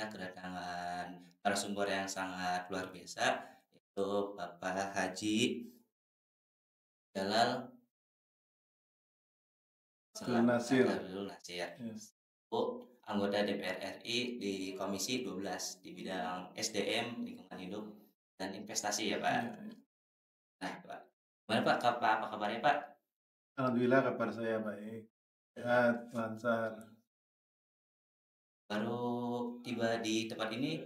kita kedatangan narasumber yang sangat luar biasa, yaitu Bapak Haji Jalal Abdul Nasir. Abdul Nasir, Ya. anggota DPR RI di Komisi 12 di bidang SDM, lingkungan hidup, dan investasi ya, Pak. Iya, iya. Nah, Pak, gimana Pak, apa kabarnya Pak? Alhamdulillah kabar saya baik, sehat, lancar. Baru tiba di tempat ini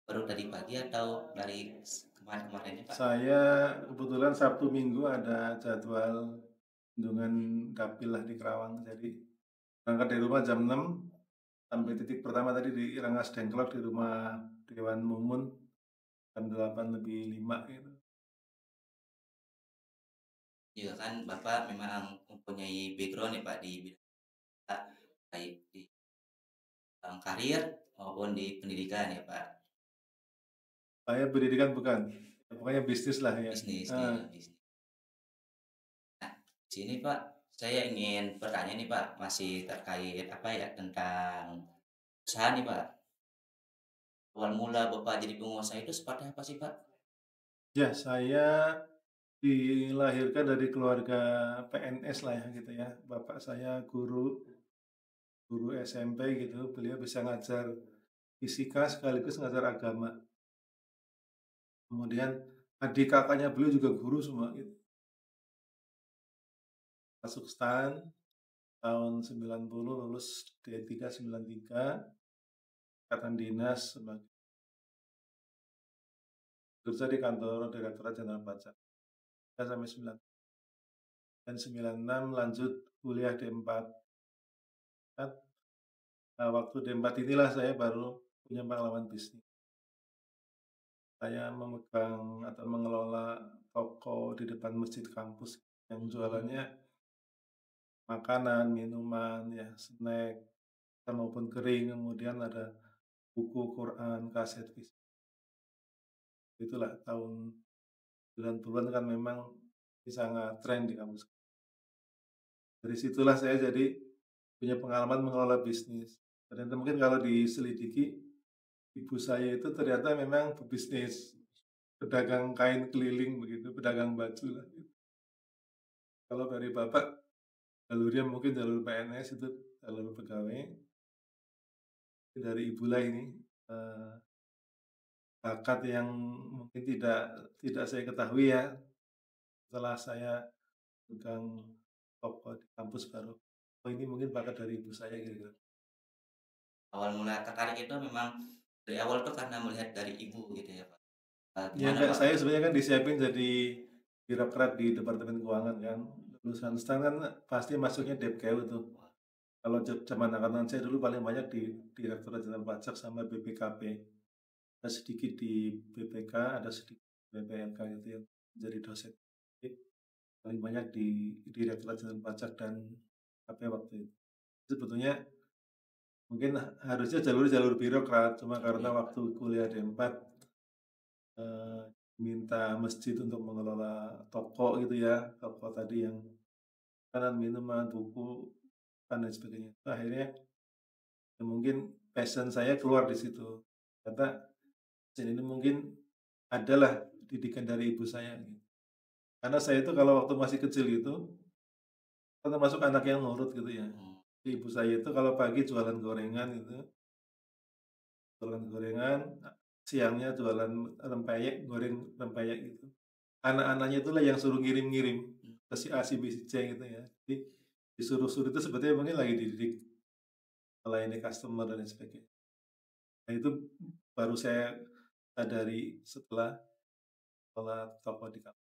baru tadi pagi atau dari kemarin-kemarinnya Pak? Saya kebetulan Sabtu Minggu ada jadwal kunjungan dapil lah di Kerawang. Jadi berangkat dari rumah jam 6 sampai titik pertama tadi di Rengas Dengklok di rumah Dewan Mumun jam 8 lebih 5 gitu. Iya kan Bapak memang mempunyai background ya Pak di bidang baik di bidang karir maupun di pendidikan ya Pak. Saya pendidikan bukan, pokoknya bisnis lah ya. Bisnis Ah, dia, bisnis. Nah, di sini Pak, saya ingin bertanya nih Pak, masih terkait apa ya, tentang usaha nih Pak. Awal mula Bapak jadi pengusaha itu seperti apa sih Pak? ya saya dilahirkan dari keluarga PNS lah ya gitu ya. Bapak saya guru SMP gitu, beliau bisa ngajar fisika sekaligus ngajar agama. Kemudian adik kakaknya beliau juga guru semua gitu. Masuk STAN tahun 90, lulus D3 93, ikatan dinas sebagai kerja di kantor Direktorat Jenderal Pajak. Ya, sampai 9 dan 96 lanjut kuliah D4. Kan, waktu D4 inilah saya baru punya pengalaman bisnis. Saya memegang atau mengelola toko di depan masjid kampus yang jualannya makanan, minuman, ya, snack, maupun kering, kemudian ada buku, Quran, kaset, itulah tahun 90-an kan memang sangat tren di kampus. Dari situlah saya jadi punya pengalaman mengelola bisnis. Ternyata mungkin kalau diselidiki, ibu saya itu ternyata memang pebisnis, pedagang kain keliling begitu, pedagang baju lah. Kalau dari bapak, jalurnya mungkin jalur PNS itu jalur pegawai. Dari ibulah ini eh, bakat yang mungkin tidak saya ketahui ya setelah saya pegang toko di kampus baru. Oh ini mungkin bakat dari ibu saya gitu. Awal mula tertarik itu memang dari awal tuh karena melihat dari ibu gitu ya Pak. Ya Gimana kayak Pak? saya sebenarnya kan disiapin jadi birokrat di Departemen Keuangan kan. Lulusan STAN kan pasti masuknya Depkew itu. Kalau zaman angkatan saya dulu paling banyak di Direktorat Jenderal Pajak sama BPKP. Ada sedikit di BPK, ada sedikit di BPNK gitu yang jadi dosen. Jadi, paling banyak di Direktorat Jenderal Pajak dan KP waktu itu. Sebetulnya mungkin harusnya jalur-jalur birokrat, cuma karena waktu kuliah D4 eh, minta masjid untuk mengelola toko gitu ya, toko tadi yang makanan, minuman, buku, dan lain sebagainya. Akhirnya ya mungkin passion saya keluar di situ. Kata passion ini mungkin adalah didikan dari ibu saya. Gitu. Karena saya itu kalau waktu masih kecil itu kan termasuk anak yang nurut gitu ya. Hmm. Ibu saya itu kalau pagi jualan gorengan itu, jualan gorengan, siangnya jualan rempeyek, goreng rempeyek gitu. Anak-anaknya itulah yang suruh ngirim-ngirim ke si A, si B, si C gitu ya. Jadi disuruh-suruh itu sebetulnya mungkin lagi dididik melayani customer dan lain sebagainya. Nah itu baru saya sadari setelah sholat toko di kampus.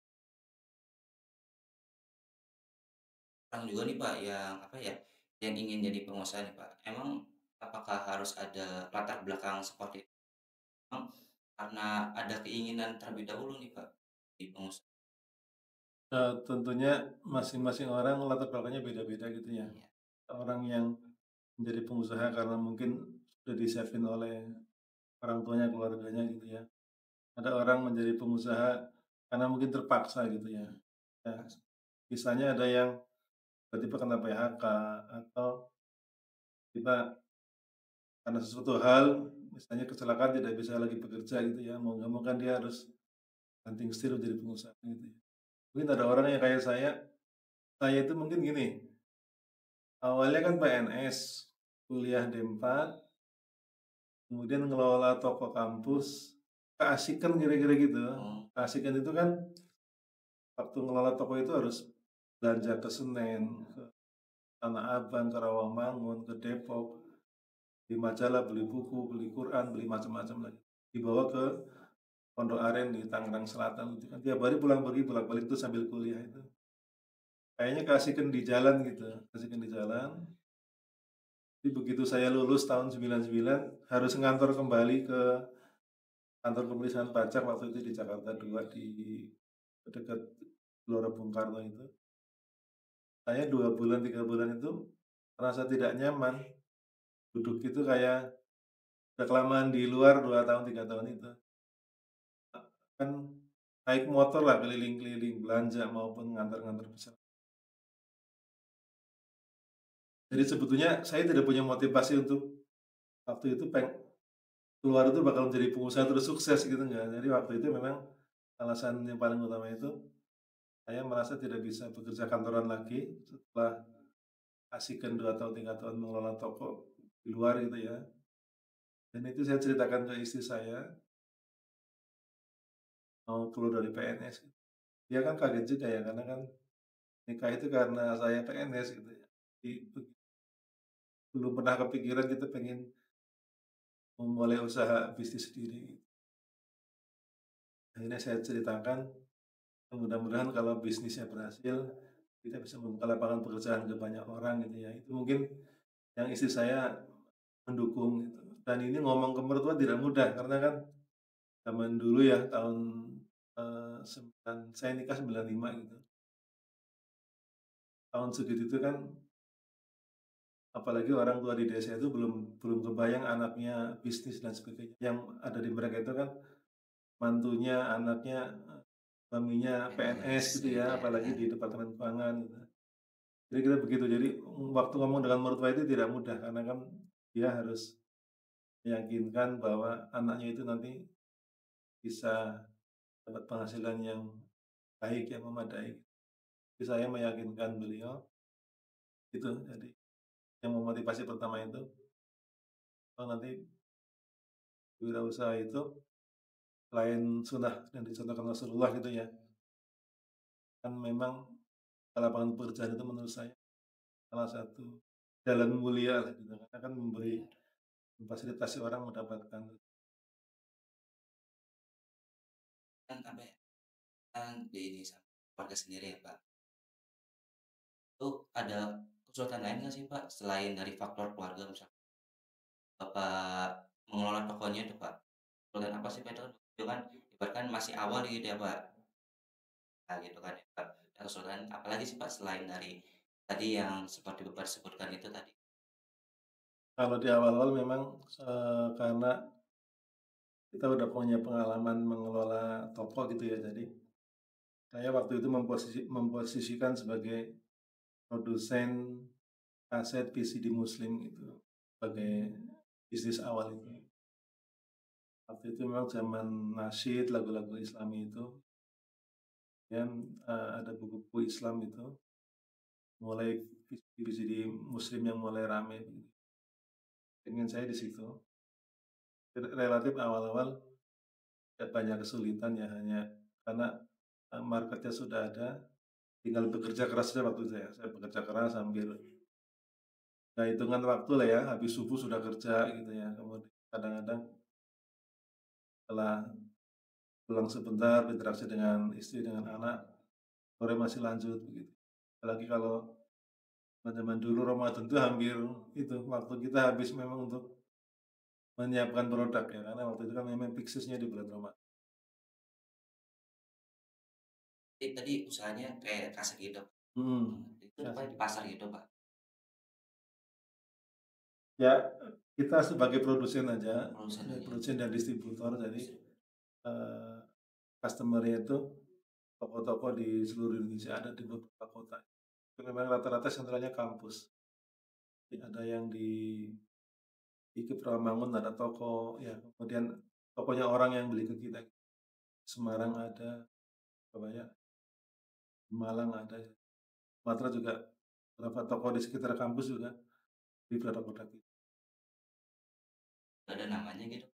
Orang juga nih Pak yang apa ya, yang ingin jadi pengusaha nih Pak. Emang apakah harus ada latar belakang seperti itu? Emang karena ada keinginan terlebih dahulu nih Pak di pengusaha? Tentunya masing-masing orang latar belakangnya beda-beda gitu ya. Iya. Orang yang menjadi pengusaha karena mungkin sudah disiapin oleh orang tuanya, keluarganya gitu ya. Ada orang menjadi pengusaha karena mungkin terpaksa gitu ya. Hmm. Ya, misalnya ada yang tiba-tiba kena PHK atau kita karena sesuatu hal misalnya kecelakaan tidak bisa lagi bekerja gitu ya, mau nggak mau kan dia harus banting setir menjadi pengusaha gitu ya. Mungkin ada orang yang kayak saya itu mungkin gini, awalnya kan PNS, kuliah D4, kemudian ngelola toko kampus, keasikan kira-kira gitu. Oh, Keasikan itu kan waktu ngelola toko itu harus belanja ke Senen, ke Tanah Abang, ke Rawamangun, ke Depok, beli majalah, beli buku, beli Quran, beli macam-macam lagi. Dibawa ke Pondok Aren di Tangerang Selatan itu kan tiap hari pulang pergi bolak-balik itu sambil kuliah itu. Kayaknya keasikan di jalan gitu, keasikan di jalan. Jadi begitu saya lulus tahun 99 harus ngantor kembali ke kantor pemeriksaan pajak waktu itu di Jakarta 2 di dekat Gelora Bung Karno itu. Saya 2 bulan, 3 bulan itu merasa tidak nyaman. Duduk itu kayak udah kelamaan di luar 2 tahun, 3 tahun itu. Kan naik motor lah keliling-keliling belanja maupun ngantar-ngantar pesanan. Jadi sebetulnya saya tidak punya motivasi untuk waktu itu keluar itu bakal menjadi pengusaha terus sukses gitu enggak. Jadi waktu itu memang alasan yang paling utama itu saya merasa tidak bisa bekerja kantoran lagi setelah asingkan 2 tahun, 3 tahun mengelola toko di luar gitu ya. Dan itu saya ceritakan ke istri saya, mau keluar dari PNS. Dia kan kaget juga ya karena kan nikah itu karena saya PNS gitu ya. Jadi belum pernah kepikiran kita pengen memulai usaha bisnis sendiri. Akhirnya saya ceritakan, mudah-mudahan kalau bisnisnya berhasil, kita bisa membuka lapangan pekerjaan ke banyak orang gitu ya. Itu mungkin yang istri saya mendukung gitu. Dan ini ngomong ke mertua tidak mudah karena kan zaman dulu ya tahun, saya nikah 95 gitu. Tahun segitu itu kan apalagi orang tua di desa itu belum belum kebayang anaknya bisnis dan sebagainya. Yang ada di mereka itu kan mantunya, anaknya, suaminya PNS PNS gitu ya, gitu ya, apalagi di heeh. departemen keuangan gitu. Kira-kira begitu. Jadi, waktu ngomong dengan mertua itu tidak mudah karena kan dia harus meyakinkan bahwa anaknya itu nanti bisa dapat penghasilan yang baik, yang memadai. Jadi saya meyakinkan beliau, itu jadi yang memotivasi pertama itu, oh nanti wirausaha itu selain sunnah yang dicontohkan Rasulullah gitu ya, kan memang lapangan pekerjaan itu menurut saya salah satu jalan mulia lah gitu, karena kan memfasilitasi orang mendapatkan. Kan apa ya, kan di ini sama keluarga sendiri ya, Pak. Itu ada kesulitan lain nggak sih, Pak, selain dari faktor keluarga misalnya Bapak mengelola tokonya itu, Pak? Kesulitan apa sih, Pak, itu kan ibaratkan masih awal gitu ya, Pak. Nah, gitu kan ya, Pak. Dan kesulitan apalagi sih, Pak, selain dari tadi yang seperti Bapak sebutkan itu tadi? Kalau di awal-awal memang, karena kita udah punya pengalaman mengelola toko gitu ya, jadi saya waktu itu memposisikan sebagai produsen kaset VCD Muslim itu, sebagai bisnis awal itu. Waktu itu memang zaman nasyid, lagu-lagu Islami itu, dan, ada buku-buku Islam itu, mulai VCD Muslim yang mulai rame, dengan saya di situ. Relatif awal-awal ya banyak kesulitan ya, hanya karena, marketnya sudah ada, tinggal bekerja keras saja waktu itu ya. Saya bekerja keras sambil nah hitungan waktu lah ya, habis subuh sudah kerja gitu ya, kemudian kadang-kadang setelah pulang sebentar berinteraksi dengan istri, dengan anak, sore masih lanjut begitu. Apalagi kalau zaman dulu Ramadan itu hampir itu, waktu kita habis memang untuk menyiapkan produk ya, karena waktu itu kan memang peak season di bulan Ramadan. Tadi usahanya kayak kaset gitu? Mhm, Itu kasih. Pak di pasar gitu, Pak? Ya, kita sebagai produsen aja, Produsen aja? produsen dan distributor, jadi, eee, customer-nya itu toko-toko di seluruh Indonesia, ada di beberapa kota. Itu memang rata-rata sentralnya kampus. Jadi ada yang di di Rawamangun ada toko, ya kemudian tokonya orang yang beli ke kita. Semarang ada, Surabaya, Malang ada, Sumatera juga beberapa toko di sekitar kampus juga di produk-produk itu. Ada namanya gitu?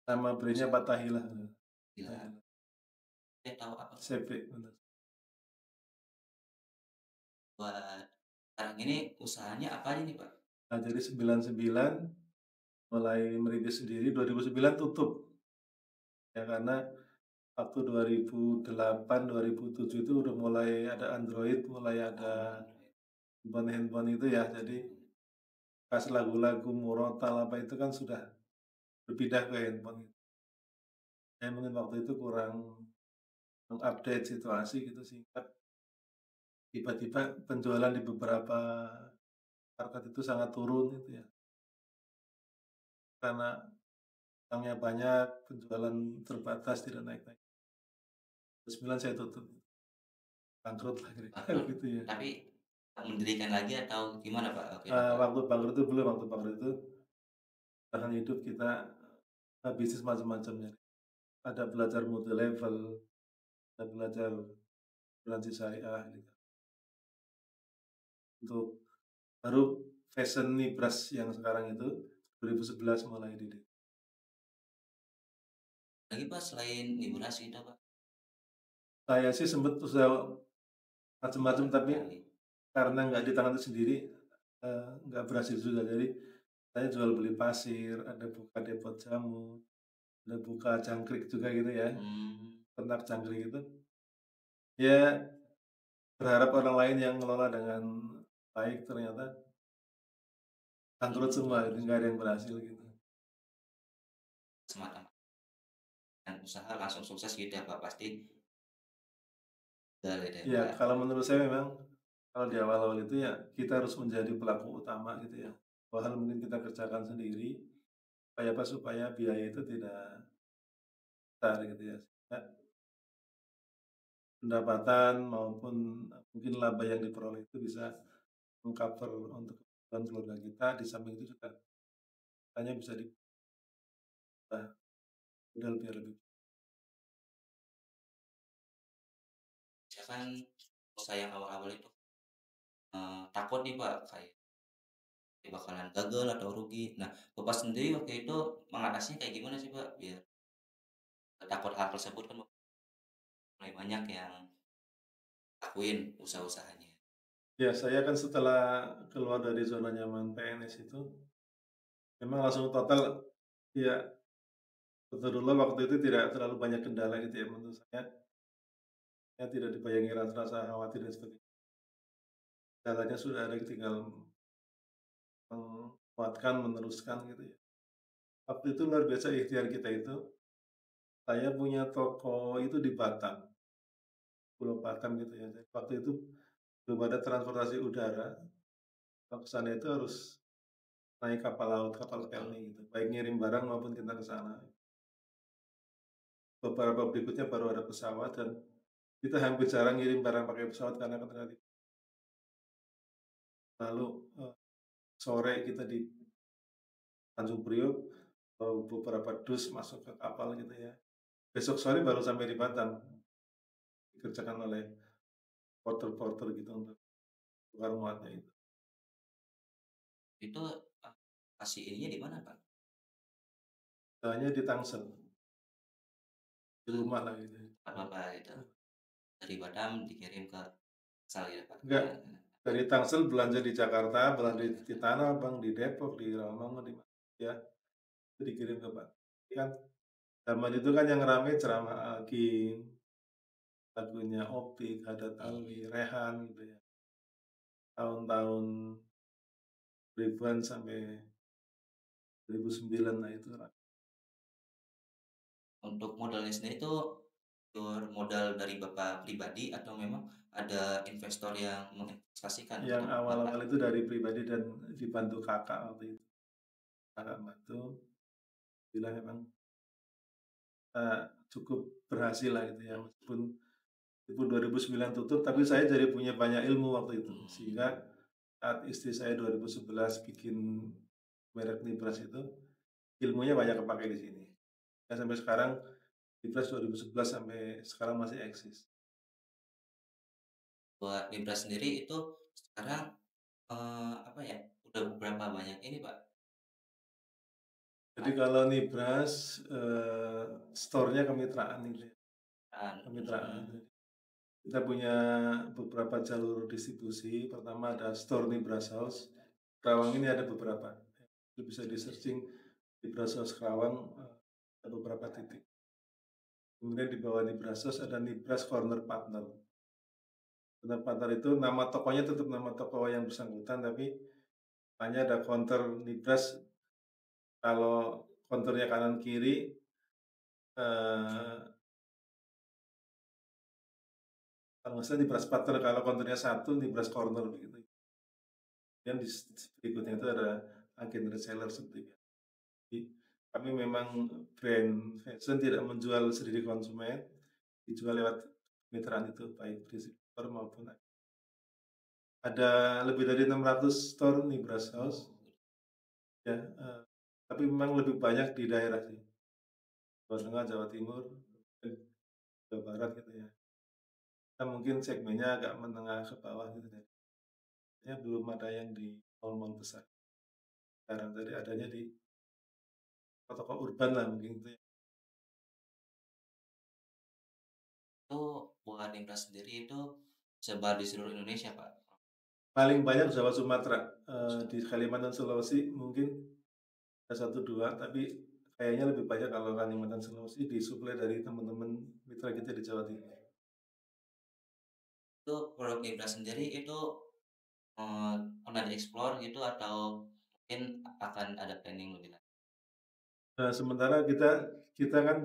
Nama brand-nya Usaha Fathahillah, gila, Fathahillah, saya tahu apa tuh, Pak? CP bener. Buat sekarang ini usahanya apa aja nih, Pak? Nah jadi 99 mulai merintis sendiri, 2009 tutup, ya karena waktu 2008, 2007 itu udah mulai ada Android, mulai ada Oh, Android. handphone-handphone itu ya, jadi pas lagu-lagu Murotal apa itu kan sudah berpindah ke handphone. Saya mungkin waktu itu kurang mengupdate situasi gitu sehingga tiba-tiba penjualan di beberapa market itu sangat turun gitu ya. Karena utangnya banyak, penjualan terbatas, tidak naik-naik. 2009 saya tutup, bangkrut lah kira-kira Bangkrut, gitu ya. tapi mendirikan lagi atau gimana, Pak, waktu itu, Pak? Waktu bangkrut itu belum, waktu bangkrut itu bertahan hidup kita, bisnis macam-macamnya. Ada belajar multi level, ada belajar asuransi syariah gitu. Untuk baru fashion Nibras yang sekarang itu 2011 mulai Lagi, Pak, selain liburan itu, Pak? saya sih sempet usaha macam-macam tapi Barangkali. karena nggak di tangan sendiri, nggak berhasil juga. Jadi saya jual beli pasir, ada buka depot jamu, ada buka jangkrik juga gitu ya, Mmm, ternak jangkrik itu. Ya berharap orang lain yang ngelola dengan baik, ternyata bangkrut semua gitu, bagus. nggak ada yang berhasil gitu. Semacam dan usaha langsung sukses gitu ya, Pak, pasti gagal gitu ya, Ya Pak? kalau menurut saya memang kalau di awal-awal itu ya kita harus menjadi pelaku utama gitu ya. Hal mungkin kita kerjakan sendiri, supaya apa, supaya biaya itu tidak besar gitu ya. Sehingga pendapatan maupun mungkin laba yang diperoleh itu bisa meng-cover untuk kebutuhan keluarga kita, di samping itu juga hanya bisa ditambah modal biar lebih. Saya kan usaha yang awal-awal itu, takut nih, Pak, kayak bakalan gagal atau rugi. Nah, Bapak sendiri waktu itu mengatasinya kayak gimana sih, Pak? Biar takut hal tersebut kan mulai banyak yang lakuin usaha-usahanya. Ya saya kan setelah keluar dari zona nyaman PNS itu, memang langsung total ya, qadarullah waktu itu tidak terlalu banyak kendala gitu ya menurut saya, ya tidak dibayangi rasa-rasa khawatir dan sebagainya. Kendalanya sudah ada, tinggal menguatkan, meneruskan gitu ya. Waktu itu luar biasa ikhtiar kita itu, saya punya toko itu di Batam, Pulau Batam gitu ya. Jadi waktu itu belum ada transportasi udara, kalau ke sana itu harus naik kapal laut, kapal pelni Betul. gitu, baik ngirim barang maupun kita ke sana. Beberapa berikutnya baru ada pesawat dan kita hampir jarang ngirim barang pakai pesawat karena kan relatif. Lalu, sore kita di Tanjung Priok, beberapa dus masuk ke kapal gitu ya. Besok sore baru sampai di Batam, dikerjakan oleh porter-porter gitu untuk tukar muatnya itu. Itu, lokasi ininya di mana, Pak? Hanya di Tangsel, di Eee, rumah lah gitu ya. tempat Bapak itu, dari Batam dikirim ke Asal ya, Pak? Enggak, dari Tangsel belanja di Jakarta, belanja Oh, di Jakarta. Tanah Abang, di Depok, di Rawamangun, di mana ya, itu dikirim ke Pak. Kan zaman itu kan yang rame ceramah Agim, lagunya Opik, Haddad Alwi, Iya. Rehan gitu ya. Tahun-tahun ribuan sampai 2009 lah itu. Untuk modalnya sendiri itu pure modal dari Bapak pribadi atau memang ada investor yang menginvestasikan ke Yang Bapak? awal-awal itu dari pribadi dan dibantu kakak waktu itu. Kakak bantu, bilang memang, cukup berhasil lah gitu ya, meskipun 2009 tutup, tapi saya jadi punya banyak ilmu waktu itu. Mhm. Sehingga saat istri saya 2011 bikin merek Nibras itu, ilmunya banyak kepakai di sini. Ya sampai sekarang Nibras 2011 sampai sekarang masih eksis. Buat Libra sendiri itu sekarang, apa ya, udah berapa banyak ini, Pak, Jadi kalau Nibras, store-nya kemitraan itu ya, kemitraan. Kita punya beberapa jalur distribusi. Pertama ada store Nibras House. Kerawang ini ada beberapa. Itu bisa di-searching Nibras House Kerawang, ada beberapa titik. Kemudian di bawah Nibras House ada Nibras Corner Partner. Corner Partner itu nama tokonya tetap nama toko yang bersangkutan, tapi hanya ada counter Nibras. Kalau counternya kanan kiri, eh, kalau nggak salah Nibras Partner, kalau counternya satu Nibras Corner begitu. Dan di berikutnya itu ada agen reseller seperti itu. Jadi kami memang brand fashion tidak menjual sendiri konsumen, dijual lewat kemitraan itu baik distributor maupun ada lebih dari 600 store Nibras House oh, ya, tapi memang lebih banyak di daerah sih, Jawa Tengah, Jawa Timur, dan Jawa Barat gitu ya. Kita mungkin segmennya agak menengah ke bawah gitu deh. Ya belum ada yang di mall-mall besar. Sekarang tadi adanya di toko urban lah mungkin itu ya. itu buat Libra sendiri itu sebar di seluruh Indonesia, Pak? Paling banyak Jawa Sumatera, di Kalimantan Sulawesi mungkin ada satu dua, tapi kayaknya lebih banyak kalau Kalimantan Sulawesi disuplai dari teman-teman mitra kita di Jawa Timur. Itu produk Libra sendiri itu, eee, pernah di-explore gitu atau mungkin akan ada planning lebih lanjut? Nah, sementara kita kita kan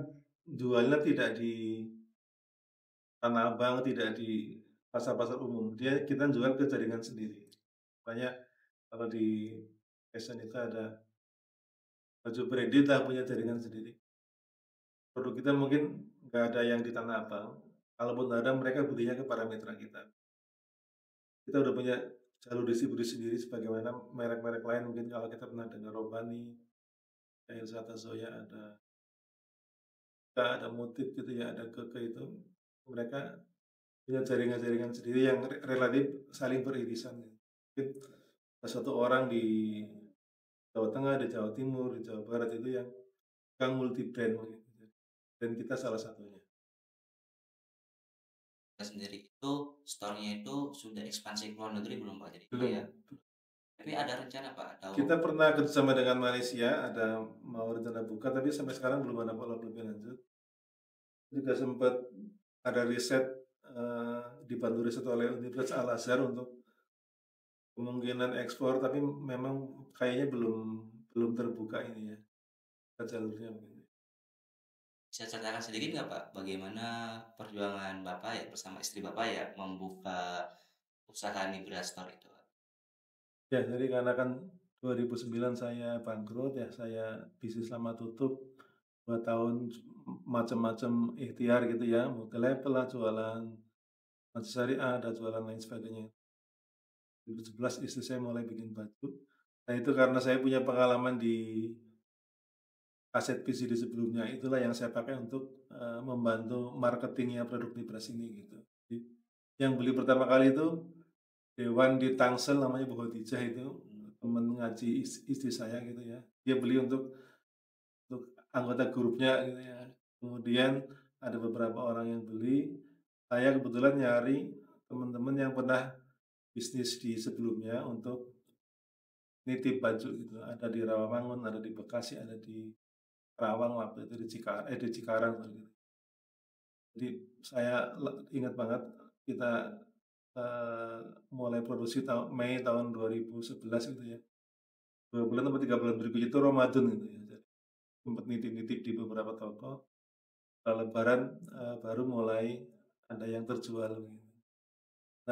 jualnya tidak di Tanah Abang, tidak di pasar-pasar umum. Kita jual ke jaringan sendiri. Makanya kalau di fashion itu ada baju branded lah punya jaringan sendiri. Produk kita mungkin nggak ada yang di Tanah Abang. Kalaupun ada, mereka belinya ke para mitra kita. Kita udah punya jalur distribusi sendiri sebagaimana merek-merek lain mungkin kalau kita pernah dengar Robani, Air Zoya, ada Motif gitu ya, ada Keke itu. Mereka punya jaringan-jaringan sendiri yang relatif saling beririsan. Mungkin ada satu orang di Jawa Tengah, di Jawa Timur, di Jawa Barat itu yang pegang multi brand gitu. Dan kita salah satunya. Libra sendiri itu store-nya itu sudah ekspansi ke luar negeri belum, Pak? Jadi kayak Belum. tapi ada rencana, Pak, atau Kita pernah kerjasama dengan Malaysia, ada mau rencana buka, tapi sampai sekarang belum ada follow lebih lanjut. Juga sempat ada riset, dibantu riset oleh Universitas Al Azhar untuk kemungkinan ekspor, tapi memang kayaknya belum belum terbuka ini ya, jalurnya begitu. bisa ceritakan sedikit nggak, Pak, bagaimana perjuangan Bapak ya bersama istri Bapak ya membuka usaha Libra Store itu, Pak? Ya, jadi karena kan 2009 saya bangkrut ya, saya bisnis lama tutup, 2 tahun macam-macam ikhtiar gitu ya, multi-level lah, jualan masa syariah, ada jualan lain sebagainya. 2011 istri saya mulai bikin baju. Nah, itu karena saya punya pengalaman di aset PCD sebelumnya, itulah yang saya pakai untuk, membantu marketingnya produk Libras ini gitu. Jadi, yang beli pertama kali itu Dewan di Tangsel namanya Bu Khadijah itu, temen ngaji istri saya gitu ya. Dia beli untuk anggota grupnya gitu ya. Kemudian ada beberapa orang yang beli, saya kebetulan nyari teman-teman yang pernah bisnis di sebelumnya untuk nitip baju gitu, ada di Rawamangun, ada di Bekasi, ada di Karawang waktu itu di Cikarang gitu. Jadi saya ingat banget kita, eee, mulai produksi Mei tahun 2011 gitu ya. 2 bulan atau 3 bulan berikutnya itu Ramadan gitu ya. Jadi sempet nitip-nitip di beberapa toko, setelah lebaran, baru mulai ada yang terjual gitu.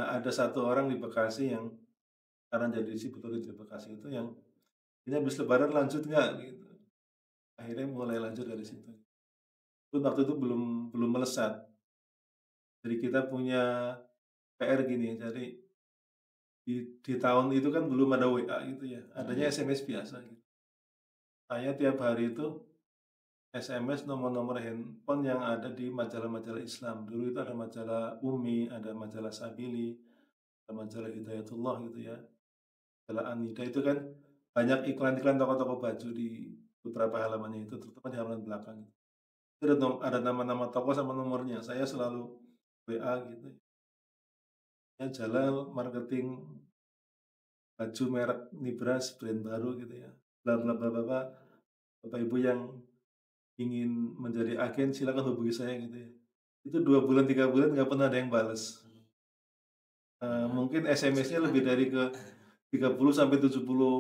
Nah, ada satu orang di Bekasi yang sekarang jadi distributor di Bekasi itu yang ini habis lebaran lanjut nggak gitu. Akhirnya mulai lanjut dari situ. Itu waktu itu belum belum melesat. Jadi kita punya PR gini, jadi di tahun itu kan belum ada WA gitu ya, adanya SMS biasa gitu. Saya tiap hari itu SMS nomor-nomor handphone yang ada di majalah-majalah Islam. Dulu itu ada majalah Umi, ada majalah Sabili, ada majalah Hidayatullah gitu ya, majalah Anida itu kan banyak iklan-iklan toko-toko baju di beberapa halamannya itu, terutama di halaman belakang. Itu ada nama-nama toko sama nomornya, saya selalu WA gitu ya, Jalal marketing baju merek Nibras brand baru gitu ya, bla bla bla bla bla, Bapak Ibu yang ingin menjadi agen silakan hubungi saya gitu ya. Itu 2 bulan, 3 bulan nggak pernah ada yang bales. Mmm, mhm, Mungkin SMS-nya sulit lebih banget ya. dari ke 30 sampai 70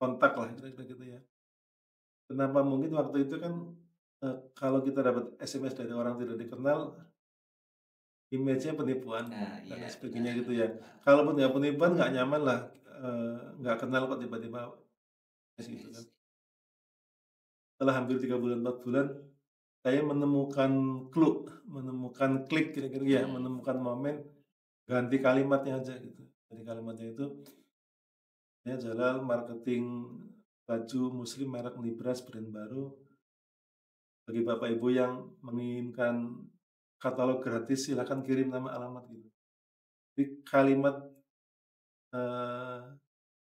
kontak lah kira-kira gitu ya. Kenapa mungkin waktu itu kan, kalau kita dapat SMS dari orang tidak dikenal, image-nya penipuan Nah, dan iya lain benar sebagainya gitu benar, ya. Pak. Kalaupun nggak penipuan nggak nyaman lah, nggak kenal kok tiba-tiba Iya gitu kan. sih. Setelah hampir 3 bulan, 4 bulan, saya menemukan clue, menemukan klik kira-kira ya, Mhm, menemukan momen, ganti kalimatnya aja gitu. Ganti kalimatnya itu, "Saya Jalal marketing baju muslim merek Nibras brand baru, bagi Bapak Ibu yang menginginkan katalog gratis silakan kirim nama alamat," gitu. Jadi kalimat, eee,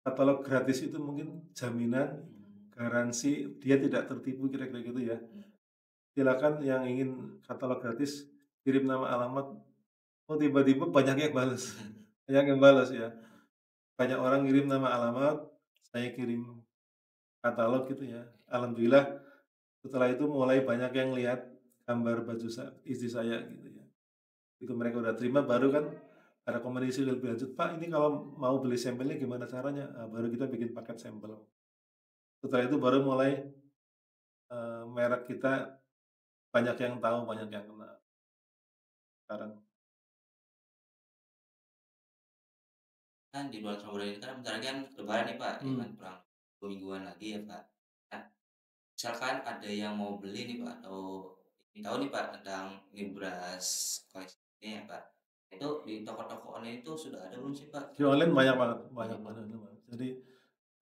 katalog gratis itu mungkin jaminan, mmm, garansi dia tidak tertipu kira-kira gitu ya. mhm. Silakan yang ingin katalog gratis kirim nama alamat. Oh, tiba-tiba banyak yang bales, banyak yang bales ya. Banyak orang ngirim nama alamat, saya kirim katalog gitu ya. Alhamdulillah setelah itu mulai banyak yang lihat gambar baju istri saya gitu ya. Itu mereka udah terima baru kan ada komunikasi lebih lanjut, "Pak, ini kalau mau beli sampelnya gimana caranya?" Baru kita bikin paket sampel. Setelah itu baru mulai, merek kita banyak yang tahu, banyak yang kenal sekarang. Kan di bulan Ramadan ini kan bentar lagi kan lebaran nih, Pak, ya kan Mmm, kurang 2 mingguan lagi ya, Pak. Nah, misalkan ada yang mau beli nih, Pak, atau ingin tahu nih, Pak, tentang Libras koleksi ini ya, Pak. Itu di toko-toko online itu sudah ada belum sih, Pak? di online banyak Banyak banget banget. banget. Jadi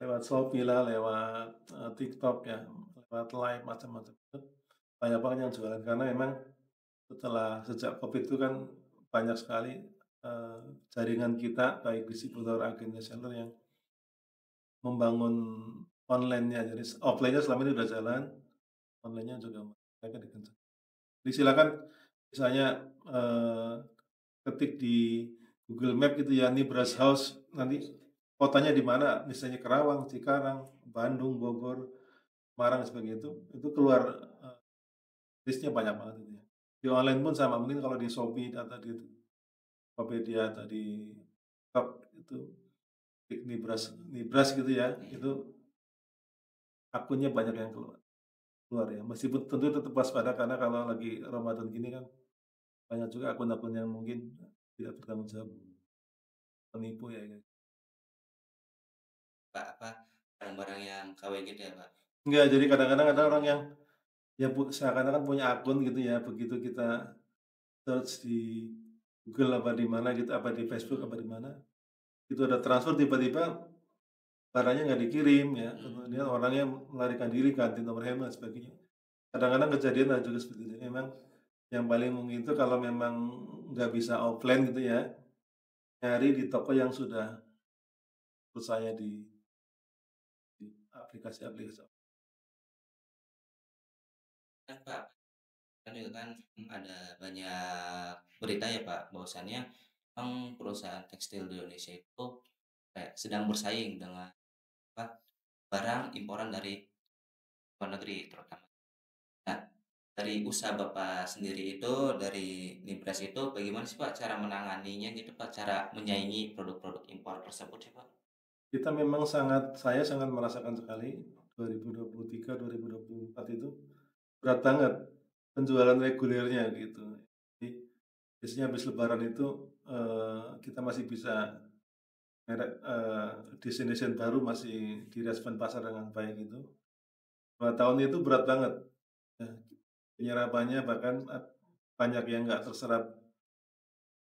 lewat Shopee lah, lewat, TikTok ya, lewat Live macam-macam itu, banyak banget yang jualan karena memang sejak Covid itu kan banyak sekali, eee, jaringan kita baik Mhm, distributor, agen, reseller yang membangun online-nya. Jadi offline-nya selama ini udah jalan, online-nya juga mereka digenjot. Jadi silakan misalnya, ketik di Google Map gitu ya, nih Brass iya, House, nanti kotanya di mana, misalnya Kerawang, Cikarang, Bandung, Bogor, Semarang, dan sebagainya itu keluar, list-nya banyak banget itu ya. Di online pun sama, mungkin kalau di Shopee atau di Tokopedia atau di Shop itu klik Nibras Nibras gitu ya, iya. itu akunnya banyak yang keluar keluar ya. Meskipun tentu tetap waspada karena kalau lagi Ramadan gini kan banyak juga akun-akun yang mungkin tidak bertanggung jawab, penipu ya, ya. Pak, apa, barang-barang yang KW gitu ya, Pak? Enggak, jadi kadang-kadang ada Iya orang iya. yang ya seakan-akan punya akun gitu ya, begitu kita search di Google apa di mana gitu, apa di Facebook apa Mhm, di mana, itu ada transfer tiba-tiba barangnya nggak dikirim ya, mhm. kemudian orangnya melarikan diri, ganti nomor handphone dan sebagainya. Kadang-kadang kejadian ada juga seperti itu. Jadi memang yang paling mungkin itu kalau memang nggak bisa offline gitu ya, nyari di toko yang sudah percaya di aplikasi-aplikasi. Kan, Pak, kan juga kan, ada banyak berita ya, Pak, bahwasannya memang perusahaan tekstil di Indonesia itu kayak sedang bersaing dengan apa, barang imporan dari luar negeri terutama. Nah, dari usaha Bapak sendiri itu, dari Nibras itu bagaimana sih, Pak, cara menanganinya gitu, Pak, cara menyaingi produk-produk impor tersebut sih, Pak? Kita memang saya sangat merasakan sekali 2023, 2024 itu berat banget penjualan regulernya gitu. Jadi biasanya habis lebaran itu, kita masih bisa desain-desain baru masih direspon pasar dengan baik itu. 2 tahun itu berat banget, ya, penyerapannya bahkan banyak yang nggak terserap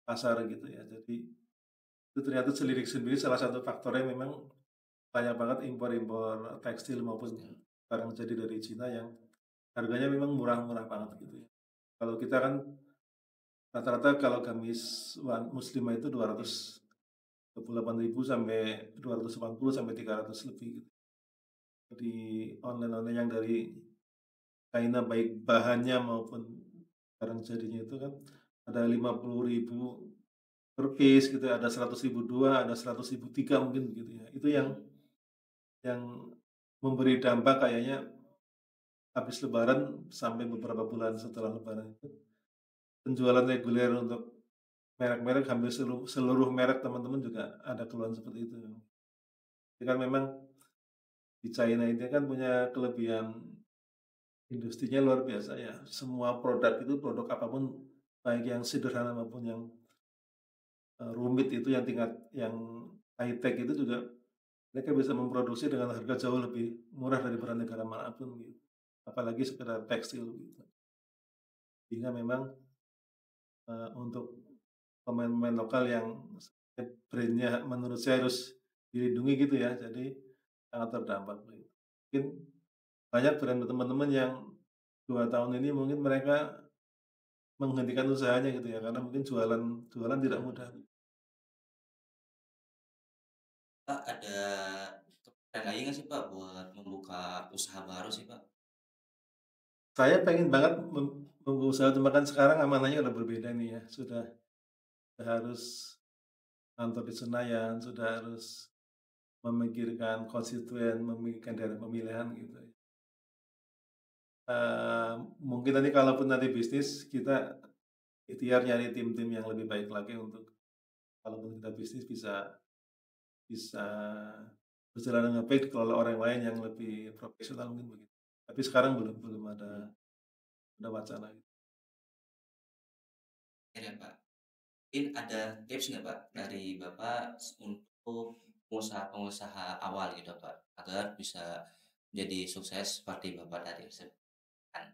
pasar gitu ya. Jadi itu ternyata selirik sendiri salah satu faktornya memang banyak banget impor-impor tekstil maupun Pasti. barang jadi dari Cina yang harganya memang murah-murah banget gitu ya. Kalau kita kan rata-rata kalau gamis muslimah itu 228.000 sampai 280 sampai 300 lebih gitu. Di online-online yang dari China baik bahannya maupun barang jadinya itu kan ada 50.000 per piece gitu, ada 100.000 dua, ada 100.000 tiga mungkin begitu ya. Itu yang memberi dampak kayaknya habis lebaran sampai beberapa bulan setelah lebaran itu, penjualan reguler untuk merek-merek hampir seluruh merek teman-teman juga ada keluhan seperti itu. Jadi kan memang di China ini kan punya kelebihan industrinya luar biasa ya. Semua produk itu produk apapun baik yang sederhana maupun yang rumit itu yang tingkat yang high tech itu juga mereka bisa memproduksi dengan harga jauh lebih murah daripada negara manapun gitu. Apalagi sekedar tekstil gitu. Sehingga memang, untuk pemain-pemain lokal yang brand-nya menurut saya harus dilindungi gitu ya, jadi sangat terdampak begitu. Mungkin banyak brand teman-teman yang 2 tahun ini mungkin mereka menghentikan usahanya gitu ya, karena mungkin jualan jualan tidak mudah. Pak, ada kepikiran lagi nggak sih Pak buat membuka usaha baru sih Pak? Saya pengen banget membuka usaha, cuma kan sekarang amanahnya udah berbeda nih ya, sudah harus kantor di Senayan, sudah harus memikirkan konstituen, memikirkan daerah pemilihan gitu ya. Mungkin nanti kalaupun nanti bisnis, kita ikhtiar nyari tim-tim yang lebih baik lagi untuk kalaupun kita bisnis bisa bisa berjalan dengan baik dikelola orang lain yang lebih profesional mungkin begitu. Tapi sekarang belum belum ada wacana itu. Iya Pak. Mungkin ada tips nggak Pak dari Bapak untuk pengusaha-pengusaha awal gitu Pak, agar bisa menjadi sukses seperti Bapak tadi sebutkan?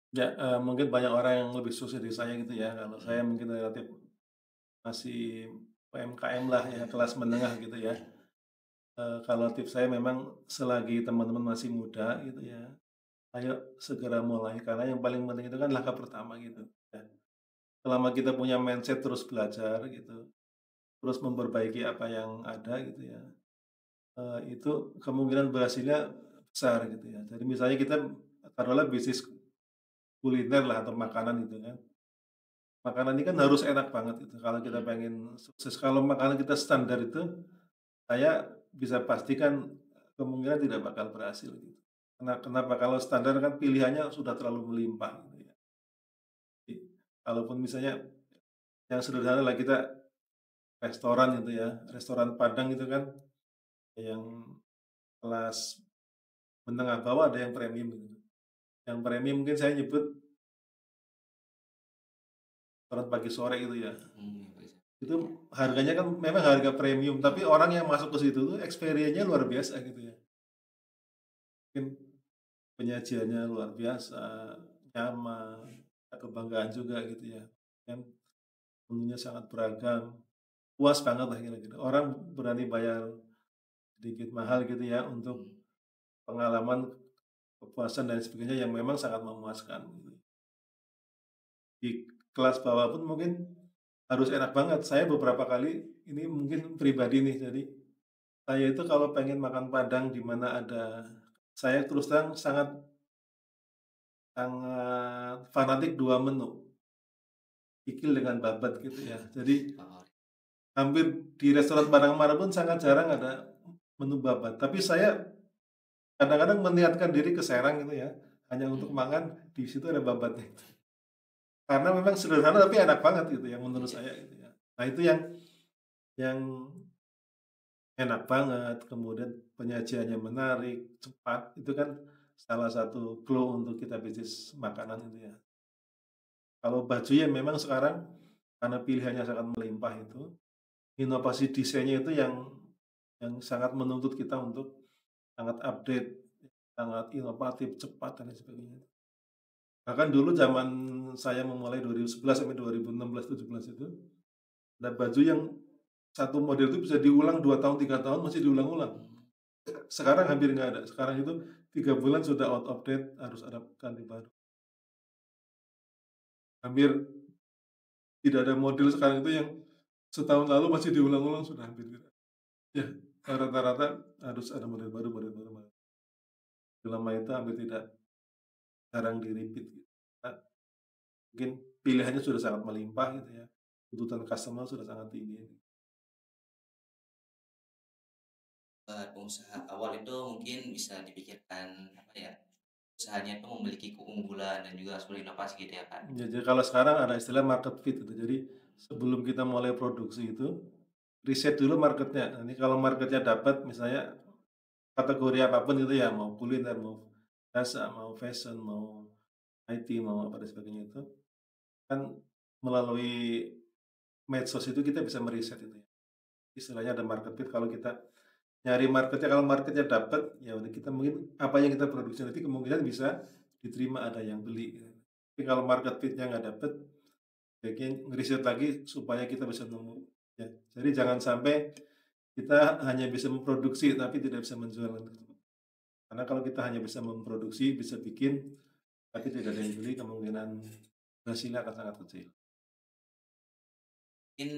Ya, mungkin banyak orang yang lebih sukses dari saya gitu ya, kalau saya Mhm, mungkin relatif masih UMKM lah ya, kelas menengah gitu ya. Kalau tips saya memang selagi teman-teman masih muda gitu ya, ayo segera mulai, karena yang paling penting itu kan langkah pertama gitu ya. Selama kita punya mindset terus belajar gitu, terus memperbaiki apa yang ada gitu ya, itu kemungkinan berhasilnya besar gitu ya. Jadi misalnya kita taruhlah bisnis kuliner lah atau makanan gitu kan. Makanan ini kan harus enak banget gitu kalau kita mhm, pengen sukses. Kalau makanan kita standar itu, saya bisa pastikan kemungkinan tidak bakal berhasil gitu. Kenapa? Kalau standar kan pilihannya sudah terlalu melimpah gitu ya. Jadi, kalaupun misalnya yang sederhana lah kita restoran gitu ya, restoran Padang itu kan yang kelas menengah bawah ada yang premium gitu. Yang premium mungkin saya nyebut restoran pagi sore gitu ya. mhm, bisa. Itu harganya kan memang harga premium, tapi orang yang masuk ke situ tuh experience-nya luar biasa gitu ya. Mungkin penyajiannya luar biasa, nyaman, ada kebanggaan juga gitu ya. Kan menunya sangat beragam, puas banget lah kira-kira. Orang berani bayar sedikit mahal gitu ya untuk Mhm, pengalaman, kepuasan dan sebagainya yang memang sangat memuaskan gitu. Di kelas bawah pun mungkin harus enak banget. Saya beberapa kali ini mungkin pribadi nih, jadi saya itu kalau pengen makan Padang di mana ada saya terus terang sangat sangat fanatik 2 menu, kikil dengan babat gitu ya. Jadi favorit. hampir di restoran Padang manapun sangat jarang ada menu babat. Tapi saya kadang-kadang meniatkan diri ke Serang gitu ya, hanya untuk Mhm, makan di situ ada babatnya. Karena memang sederhana tapi enak banget gitu ya menurut iya, saya gitu ya. Nah itu yang enak banget, kemudian penyajiannya menarik, cepat, itu kan salah satu clue untuk kita bisnis makanan itu ya. Kalau baju ya memang sekarang karena pilihannya sangat melimpah itu, inovasi desainnya itu yang sangat menuntut kita untuk sangat update, sangat inovatif, cepat, dan lain sebagainya. Bahkan dulu zaman saya memulai 2011 sampai 2016, 17 itu, ada baju yang satu model itu bisa diulang 2 tahun, 3 tahun masih diulang-ulang. Sekarang hampir nggak ada, sekarang itu 3 bulan sudah out of date, harus ada ganti baru. Hampir tidak ada model sekarang itu yang setahun lalu masih diulang-ulang, sudah hampir tidak. Ya, rata-rata harus ada model baru, lama itu hampir tidak, jarang di-repeat gitu. Nah, mungkin pilihannya sudah sangat melimpah gitu ya, tuntutan customer sudah sangat tinggi. Buat pengusaha awal itu mungkin bisa dipikirkan, apa ya, usahanya itu memiliki keunggulan dan juga harus berinovasi gitu ya, Kak? Ya, jadi kalau sekarang ada istilah market fit itu. Jadi sebelum kita mulai produksi itu, riset dulu marketnya. Nanti kalau marketnya dapat misalnya kategori apapun itu ya, mau kuliner, mau jasa, mau fashion, mau IT, mau apa dan sebagainya itu, kan melalui medsos itu kita bisa meriset itu ya. Istilahnya ada market fit, kalau kita nyari marketnya, kalau marketnya dapat, ya udah kita mungkin apa yang kita produksi nanti kemungkinan bisa diterima, ada yang beli gitu. Tapi kalau market fit-nya nggak dapet, baiknya ngeriset lagi supaya kita bisa nemu, ya. Jadi jangan sampai kita hanya bisa memproduksi tapi tidak bisa menjual nanti. Karena kalau kita hanya bisa memproduksi, bisa bikin, tapi tidak ada yang beli, kemungkinan hasilnya akan sangat kecil. Mungkin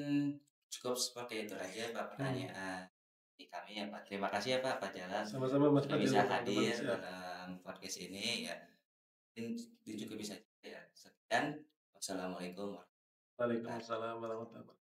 cukup seperti itu aja Pak Hmm, pertanyaan di kami ya Pak. Terima kasih ya Pak Pak Jalan sama-sama Mas sudah Fadil, bisa teman-teman, hadir siap. dalam podcast ini ya. Mungkin itu juga bisa ya. Sekian. Wassalamualaikum warahmatullahi wabarakatuh. Waalaikumsalam warahmatullahi wabarakatuh.